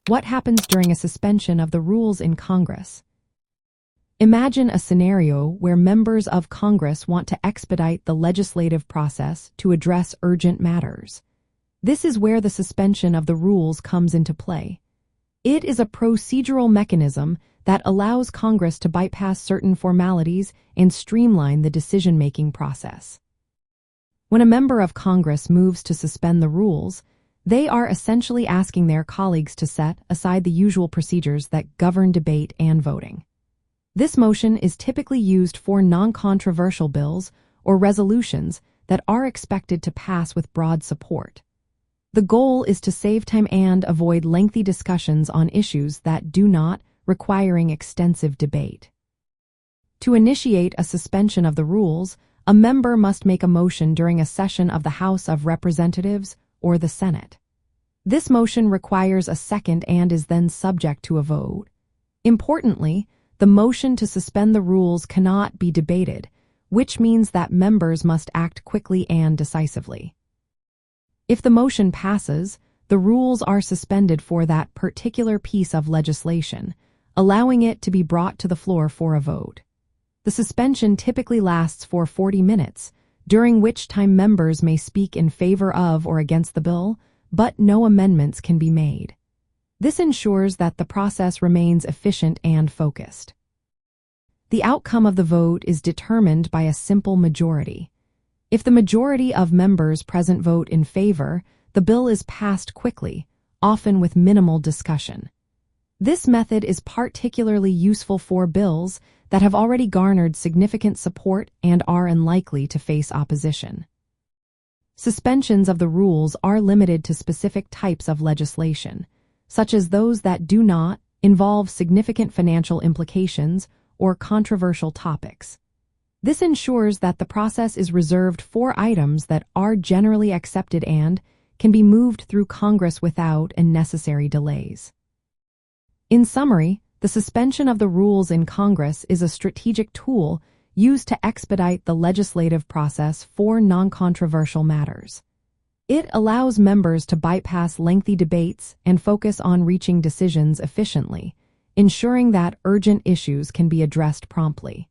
What happens during a suspension of the rules in Congress? Imagine a scenario where members of Congress want to expedite the legislative process to address urgent matters. This is where the suspension of the rules comes into play. It is a procedural mechanism that allows Congress to bypass certain formalities and streamline the decision-making process. When a member of Congress moves to suspend the rules, they are essentially asking their colleagues to set aside the usual procedures that govern debate and voting. This motion is typically used for non-controversial bills or resolutions that are expected to pass with broad support. The goal is to save time and avoid lengthy discussions on issues that do not requiring extensive debate. To initiate a suspension of the rules, a member must make a motion during a session of the House of Representatives or the Senate. This motion requires a second and is then subject to a vote. Importantly, the motion to suspend the rules cannot be debated, which means that members must act quickly and decisively. If the motion passes, the rules are suspended for that particular piece of legislation, allowing it to be brought to the floor for a vote. The suspension typically lasts for 40 minutes, during which time members may speak in favor of or against the bill, but no amendments can be made. This ensures that the process remains efficient and focused. The outcome of the vote is determined by a simple majority. If the majority of members present vote in favor, the bill is passed quickly, often with minimal discussion. This method is particularly useful for bills that have already garnered significant support and are unlikely to face opposition. Suspensions of the rules are limited to specific types of legislation, such as those that do not involve significant financial implications or controversial topics. This ensures that the process is reserved for items that are generally accepted and can be moved through Congress without unnecessary delays. In summary, the suspension of the rules in Congress is a strategic tool used to expedite the legislative process for non-controversial matters. It allows members to bypass lengthy debates and focus on reaching decisions efficiently, ensuring that urgent issues can be addressed promptly.